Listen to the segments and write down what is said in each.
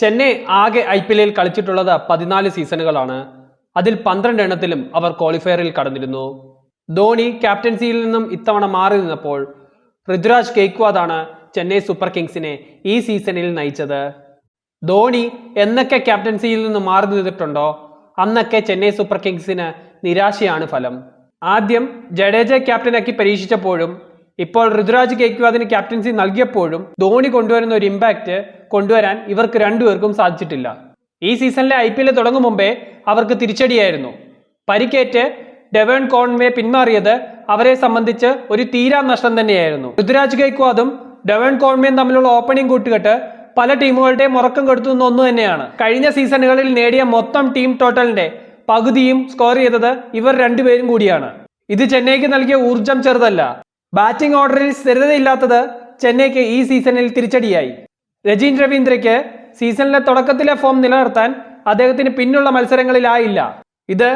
ചെന്നൈ ആകെ IPL കളിച്ചിട്ടുള്ളത് 14 സീസണുകളാണ്. അതിൽ 12 എണ്ണത്തിലും അവർ ക്വാളിഫയറിൽ കടന്നിരുന്നു. ധോണി ക്യാപ്റ്റൻസിയിൽ നിന്നും ഇത്തവണ മാറി നിന്നപ്പോൾ ഋതുരാജ് ഗെയ്ക്വാദാണ് ചെന്നൈ സൂപ്പർ കിങ്സിനെ ഈ സീസണിൽ നയിച്ചത്. ധോണി എന്നൊക്കെ ക്യാപ്റ്റൻസിയിൽ നിന്ന് മാറി നിന്നിട്ടുണ്ടോ അന്നൊക്കെ ചെന്നൈ സൂപ്പർ കിങ്സിന് നിരാശയാണ് ഫലം. ആദ്യം ജഡേജ ക്യാപ്റ്റനാക്കി പരീക്ഷിച്ചപ്പോഴും ഇപ്പോൾ ഋതുരാജ് ഗെയ്ക്വാദിന് ക്യാപ്റ്റൻസി നൽകിയപ്പോഴും ധോണി കൊണ്ടുവരുന്ന ഒരു ഇമ്പാക്റ്റ് കൊണ്ടുവരാൻ ഇവർക്ക് രണ്ടുപേർക്കും സാധിച്ചിട്ടില്ല. ഈ സീസണിലെ IPL തുടങ്ങും മുമ്പേ അവർക്ക് തിരിച്ചടിയായിരുന്നു. പരിക്കേറ്റ് ഡെവൺ കോൺവേ പിന്മാറിയത് അവരെ സംബന്ധിച്ച് ഒരു തീരാ നഷ്ടം തന്നെയായിരുന്നു. ഋതുരാജ് ഗെയ്ക്വാദും ഡെവൺ കോൺവേയും തമ്മിലുള്ള ഓപ്പണിംഗ് കൂട്ടുകെട്ട് പല ടീമുകളുടെയും ഉറക്കം കെടുത്തുന്ന ഒന്ന് തന്നെയാണ്. കഴിഞ്ഞ സീസണുകളിൽ നേടിയ മൊത്തം ടീം ടോട്ടലിന്റെ പകുതിയും സ്കോർ ചെയ്തത് ഇവർ രണ്ടുപേരും കൂടിയാണ്. ഇത് ചെന്നൈക്ക് നൽകിയ ഊർജം ചെറുതല്ല. ബാറ്റിംഗ് ഓർഡറിൽ സ്ഥിരതയില്ലാത്തത് ചെന്നൈക്ക് ഈ സീസണിൽ തിരിച്ചടിയായി. രജീന്ദ്ര രവീന്ദ്രയ്ക്ക് സീസണിലെ തുടക്കത്തിലെ ഫോം നിലനിർത്താൻ അദ്ദേഹത്തിന് പിന്നുള്ള മത്സരങ്ങളിലായില്ല. ഇത്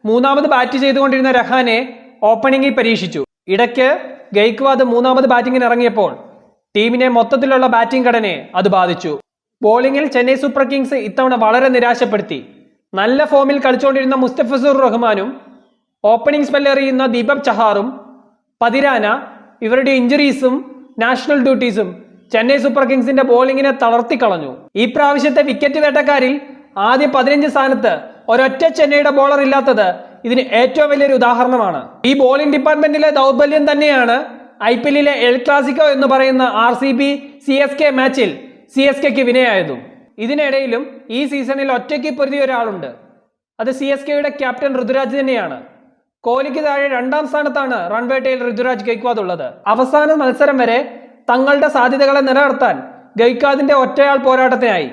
മൂന്നാമത് ബാറ്റ് ചെയ്തുകൊണ്ടിരുന്ന രഹാനെ ഓപ്പണിംഗിൽ പരീക്ഷിച്ചു. ഇടയ്ക്ക് ഗെയ്ക്വാദ് മൂന്നാമത് ബാറ്റിംഗിന് ഇറങ്ങിയപ്പോൾ ടീമിനെ മൊത്തത്തിലുള്ള ബാറ്റിംഗ് ഘടനയെ അത് ബാധിച്ചു. ബോളിംഗിൽ ചെന്നൈ സൂപ്പർ കിങ്സ് ഇത്തവണ വളരെ നിരാശപ്പെടുത്തി. നല്ല ഫോമിൽ കളിച്ചുകൊണ്ടിരുന്ന മുസ്തഫിസുർ റഹ്മാനും ഓപ്പണിംഗ് സ്പെൽ എറിയുന്ന ദീപക് ചഹാറും പതിരാന ഇവരുടെ ഇഞ്ചുറീസും നാഷണൽ ഡ്യൂട്ടീസും ചെന്നൈ സൂപ്പർ കിങ്സിന്റെ ബോളിങ്ങിനെ തളർത്തിക്കളഞ്ഞു. ഈ പ്രാവശ്യത്തെ വിക്കറ്റ് വേട്ടക്കാരിൽ ആദ്യ 15 സ്ഥാനത്ത് ഒരൊറ്റ ചെന്നൈയുടെ ബോളർ ഇല്ലാത്തത് ഇതിന് ഏറ്റവും വലിയൊരു ഉദാഹരണമാണ്. ഈ ബോളിംഗ് ഡിപ്പാർട്ട്മെന്റിലെ ദൗർബല്യം തന്നെയാണ് IPL എൽ ക്ലാസിക്കോ എന്ന് പറയുന്ന RCB CSK മാച്ചിൽ CSKക്ക് വിനയായതും. ഇതിനിടയിലും ഈ സീസണിൽ ഒറ്റയ്ക്ക് പൊരുതിയ ഒരാളുണ്ട്. അത് CSKയുടെ ക്യാപ്റ്റൻ ഋതുരാജ് തന്നെയാണ്. കോഹ്ലിക്ക് താഴെ 2ാം സ്ഥാനത്താണ് റൺവേട്ടയിൽ ഋതുരാജ് ഗെയ്ക്വാദ് ഉള്ളത്. അവസാന മത്സരം വരെ തങ്ങളുടെ സാധ്യതകളെ നിലനിർത്താൻ ഗെയ്ക്വാദിന്റെ ഒറ്റയാൾ പോരാട്ടത്തിനായി.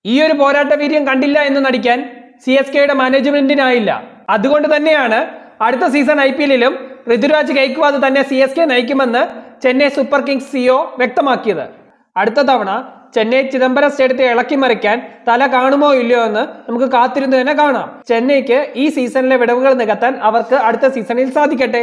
ഈ ഒരു പോരാട്ട വീര്യം കണ്ടില്ല എന്ന് നടിക്കാൻ CSKയുടെ മാനേജ്മെന്റിനായില്ല. അതുകൊണ്ട് തന്നെയാണ് അടുത്ത സീസൺ IPLലും ഋതുരാജ് ഗെയ്ക്വാദ് തന്നെ CSK നയിക്കുമെന്ന് ചെന്നൈ സൂപ്പർ കിങ്സ് CEO വ്യക്തമാക്കിയത്. അടുത്ത തവണ ചെന്നൈ ചിദംബരം സ്റ്റേഡിയത്തെ ഇളക്കി മറിക്കാൻ തല കാണുമോ ഇല്ലയോ എന്ന് നമുക്ക് കാത്തിരുന്ന് തന്നെ കാണാം. ചെന്നൈക്ക് ഈ സീസണിലെ വിടവുകൾ നികത്താൻ അവർക്ക് അടുത്ത സീസണിൽ സാധിക്കട്ടെ.